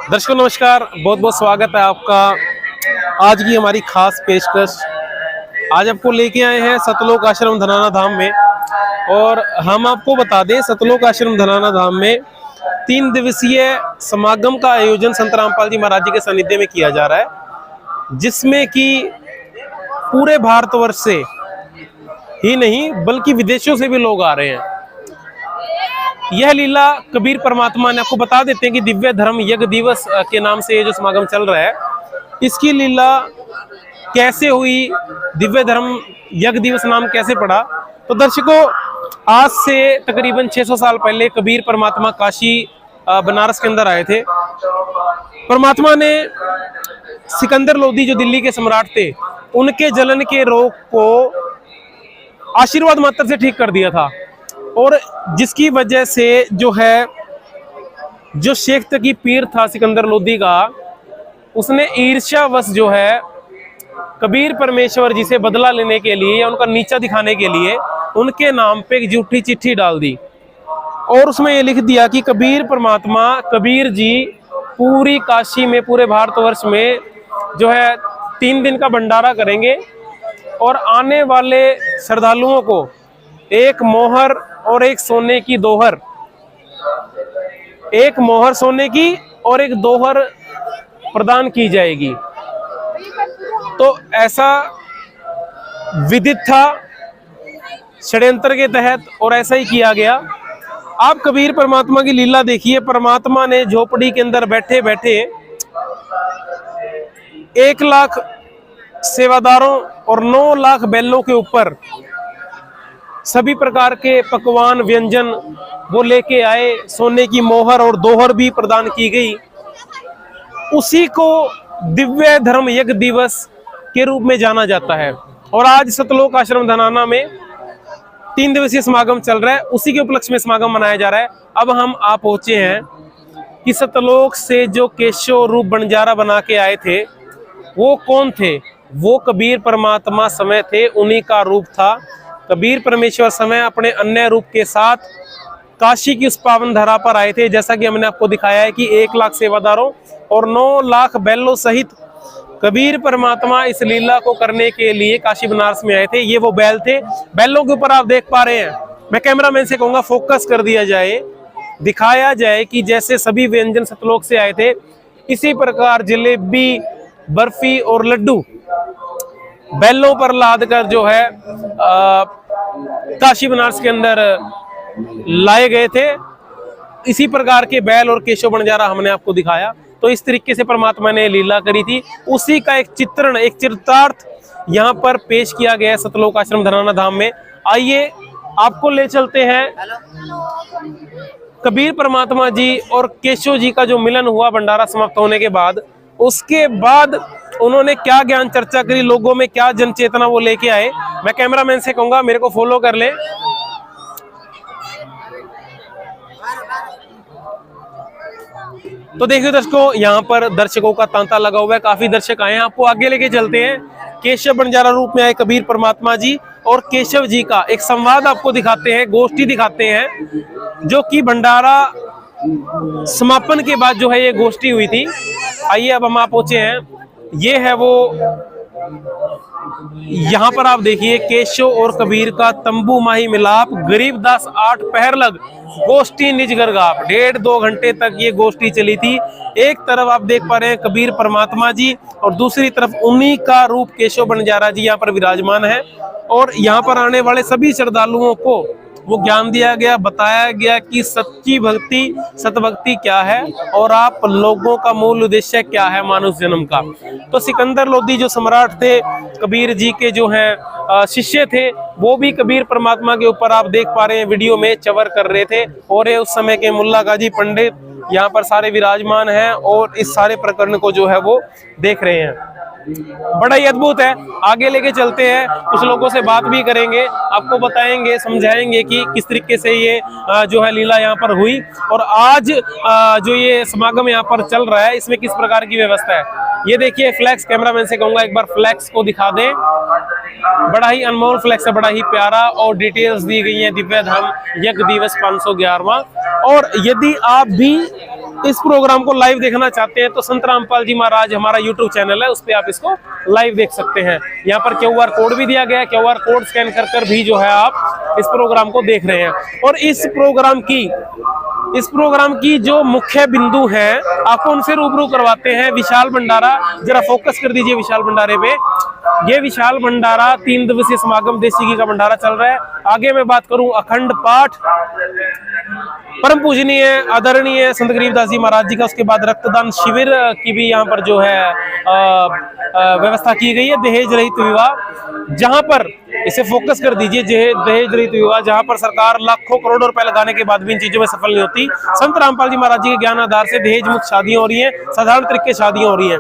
दर्शकों नमस्कार, बहुत बहुत स्वागत है आपका आज की हमारी खास पेशकश। आज आपको लेके आए हैं सतलोक आश्रम धनाना धाम में, और हम आपको बता दें सतलोक आश्रम धनाना धाम में 3 दिवसीय समागम का आयोजन संत रामपाल जी महाराज जी के सानिध्य में किया जा रहा है, जिसमें कि पूरे भारतवर्ष से ही नहीं बल्कि विदेशों से भी लोग आ रहे हैं। यह लीला कबीर परमात्मा ने, आपको बता देते हैं कि दिव्य धर्म यज्ञ दिवस के नाम से ये जो समागम चल रहा है, इसकी लीला कैसे हुई, दिव्य धर्म यज्ञ दिवस नाम कैसे पड़ा। तो दर्शकों, आज से तकरीबन 600 साल पहले कबीर परमात्मा काशी बनारस के अंदर आए थे। परमात्मा ने सिकंदर लोदी जो दिल्ली के सम्राट थे, उनके जलन के रोग को आशीर्वाद मात्र से ठीक कर दिया था, और जिसकी वजह से जो है जो शेख तकी पीर था सिकंदर लोदी का, उसने ईर्ष्यावश जो है कबीर परमेश्वर जी से बदला लेने के लिए या उनका नीचा दिखाने के लिए उनके नाम पे एक झूठी चिट्ठी डाल दी, और उसमें ये लिख दिया कि कबीर परमात्मा, कबीर जी पूरी काशी में, पूरे भारतवर्ष में जो है 3 दिन का भंडारा करेंगे, और आने वाले श्रद्धालुओं को एक मोहर और एक सोने की दोहर, एक मोहर सोने की और एक दोहर प्रदान की जाएगी। तो ऐसा विदित था षड्यंत्र के तहत, और ऐसा ही किया गया। आप कबीर परमात्मा की लीला देखिए। परमात्मा ने झोपड़ी के अंदर बैठे बैठे 1 लाख सेवादारों और 9 लाख बैलों के ऊपर सभी प्रकार के पकवान व्यंजन वो लेके आए। सोने की मोहर और दोहर भी प्रदान की गई। उसी को दिव्य धर्म यज्ञ दिवस के रूप में जाना जाता है, और आज सतलोक आश्रम धनाना में 3 दिवसीय समागम चल रहा है। उसी के उपलक्ष्य में समागम मनाया जा रहा है। अब हम आ पहुंचे हैं कि सतलोक से जो केशव रूप बंजारा बना के आए थे, वो कौन थे? वो कबीर परमात्मा समय थे, उन्हीं का रूप था। कबीर परमेश्वर समय अपने अन्य रूप के साथ काशी की उस पावन धरा पर आए थे, जैसा कि हमने आपको दिखाया है कि 1 लाख सेवादारों और 9 लाख बैलों सहित कबीर परमात्मा इस लीला को करने के लिए काशी बनारस में आए थे। ये वो बैल थे। बैलों के ऊपर आप देख पा रहे हैं। मैं कैमरामैन से कहूंगा फोकस कर दिया जाए, दिखाया जाए कि जैसे सभी व्यंजन सतलोक से आए थे, इसी प्रकार जलेबी, बर्फी और लड्डू बैलों पर लाद कर जो है काशी बनारस के अंदर लाए गए थे। इसी प्रकार के बैल और केशव बंजारा हमने आपको दिखाया। तो इस तरीके से परमात्मा ने लीला करी थी, उसी का एक चित्रण, एक चित्रार्थ यहाँ पर पेश किया गया है सतलोक आश्रम धनाना धाम में। आइए आपको ले चलते हैं कबीर परमात्मा जी और केशव जी का जो मिलन हुआ भंडारा समाप्त होने के बाद। उसके बाद उन्होंने क्या ज्ञान चर्चा करी, लोगों में क्या जन चेतना वो लेके आए। मैं कैमरामैन से कहूंगा मेरे को फॉलो कर ले। तो देखिए दर्शकों, यहाँ पर दर्शकों का तांता लगा हुआ है, काफी दर्शक आए हैं। आपको आगे लेके चलते हैं। केशव बंजारा रूप में आए कबीर परमात्मा जी और केशव जी का एक संवाद आपको दिखाते हैं, गोष्ठी दिखाते हैं, जो कि भंडारा समापन के बाद जो है ये गोष्ठी हुई थी। आइए अब हम आप पहुंचे हैं। ये है वो, यहाँ पर आप देखिए केशव और कबीर का तंबू माही मिलाप, गरीबदास 8 पहर लग, गोष्ठी निज गरगाप। 1.5-2 घंटे तक ये गोष्ठी चली थी। एक तरफ आप देख पा रहे हैं कबीर परमात्मा जी, और दूसरी तरफ उन्हीं का रूप केशव बंजारा जी यहाँ पर विराजमान है। और यहाँ पर आने वाले सभी श्रद्धालुओं को वो ज्ञान दिया गया, बताया गया कि सच्ची भक्ति, सतभक्ति क्या है, और आप लोगों का मूल उद्देश्य क्या है मानव जन्म का। तो सिकंदर लोदी जो सम्राट थे, कबीर जी के जो हैं शिष्य थे, वो भी कबीर परमात्मा के ऊपर आप देख पा रहे हैं वीडियो में चवर कर रहे थे। और ये उस समय के मुल्ला गाजी पंडित यहाँ पर सारे विराजमान हैं, और इस सारे प्रकरण को जो है वो देख रहे हैं। बड़ा ही अद्भुत है। आगे लेके चलते हैं, कुछ लोगों से बात भी करेंगे, आपको बताएंगे, समझाएंगे कि किस तरीके से ये जो है लीला यहाँ पर हुई, और आज जो ये समागम यहाँ पर चल रहा है इसमें किस प्रकार की व्यवस्था है। ये देखिए फ्लैक्स, कैमरामैन से कहूंगा एक बार फ्लैक्स को दिखा दें। बड़ा ही अनमोल फ्लेक्स है, बड़ा ही प्यारा, और डिटेल्स दी गई है दिव्य धाम यज्ञ दिवस 511वां। और यदि आप भी इस प्रोग्राम को लाइव देखना चाहते हैं तो संत रामपाल जी महाराज हमारा यूट्यूब चैनल है, उस पर आप इसको लाइव देख सकते हैं। यहाँ पर QR कोड भी दिया गया है, QR कोड स्कैन कर भी जो है आप इस प्रोग्राम को देख रहे हैं। और इस प्रोग्राम की जो मुख्य बिंदु है आपको उनसे रूबरू करवाते हैं। विशाल भंडारा, जरा फोकस कर दीजिए विशाल भंडारे पे। ये विशाल भंडारा 3 दिवसीय समागम देसी घी का भंडारा चल रहा है। आगे मैं बात करूं अखंड पाठ परम पूजनीय आदरणीय संत गरीबदास जी महाराज जी का, उसके बाद रक्तदान शिविर की भी यहाँ पर जो है व्यवस्था की गई है। दहेज रहित विवाह, जहां पर इसे फोकस कर दीजिए, दहेज रहित विवाह जहां पर सरकार लाखों करोड़ों रुपए लगाने के बाद भी इन चीजों में सफल नहीं होती, संत रामपाल जी महाराज जी के ज्ञान आधार से दहेज मुक्त शादियां हो रही हैं, साधारण तरीके शादियां हो रही हैं।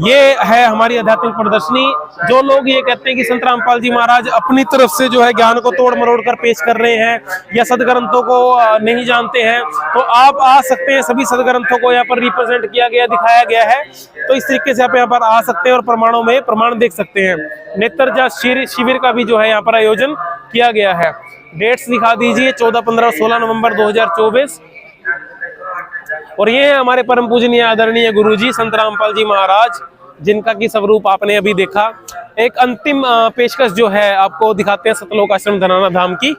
ये है हमारी आध्यात्मिक प्रदर्शनी। जो लोग ये कहते हैं कि संत रामपाल जी महाराज अपनी तरफ से जो है ज्ञान को तोड़ मरोड़ कर पेश कर रहे हैं या सदग्रंथों को नहीं जानते हैं, तो आप आ सकते हैं। सभी सदग्रंथों को यहाँ पर रिप्रेजेंट किया गया, दिखाया गया है, तो इस तरीके से आप यहाँ पर आ सकते हैं और प्रमाणों में प्रमाण देख सकते हैं। नेत्र जांच शिविर का भी जो है यहाँ पर आयोजन किया गया है। डेट्स दिखा दीजिए 14, 15 और 16 नवंबर 2024। और ये है हमारे परम पूजनीय आदरणीय गुरुजी संत रामपाल जी महाराज, जिनका की स्वरूप आपने अभी देखा। एक अंतिम पेशकश जो है आपको दिखाते हैं सतलोक आश्रम धनाना धाम की,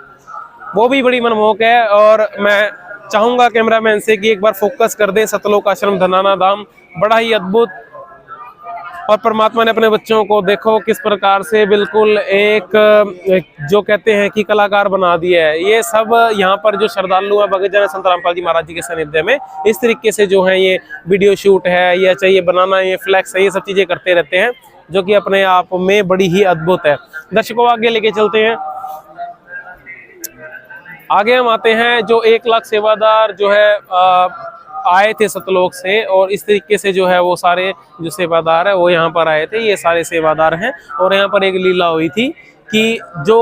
वो भी बड़ी मनमोहक है। और मैं चाहूंगा कैमरामैन से कि एक बार फोकस कर दे सतलोक आश्रम धनाना धाम, बड़ा ही अद्भुत। और परमात्मा ने अपने बच्चों को देखो किस प्रकार से बिल्कुल एक जो कहते हैं कि कलाकार बना दिया है। ये सब यहाँ पर जो श्रद्धालु है भगत जन संत रामपाल जी महाराज जी के सानिध्य में इस तरीके से जो है ये वीडियो शूट है या चाहिए बनाना, ये फ्लैक्स है, ये सब चीजें करते रहते हैं, जो कि अपने आप में बड़ी ही अद्भुत है। दर्शकों आगे लेके चलते हैं। आगे हम आते हैं, जो 1 लाख सेवादार जो है आए थे सतलोक से, और इस तरीके से जो है वो सारे जो सेवादार है वो यहाँ पर आए थे, ये सारे सेवादार हैं। और यहाँ पर एक लीला हुई थी कि जो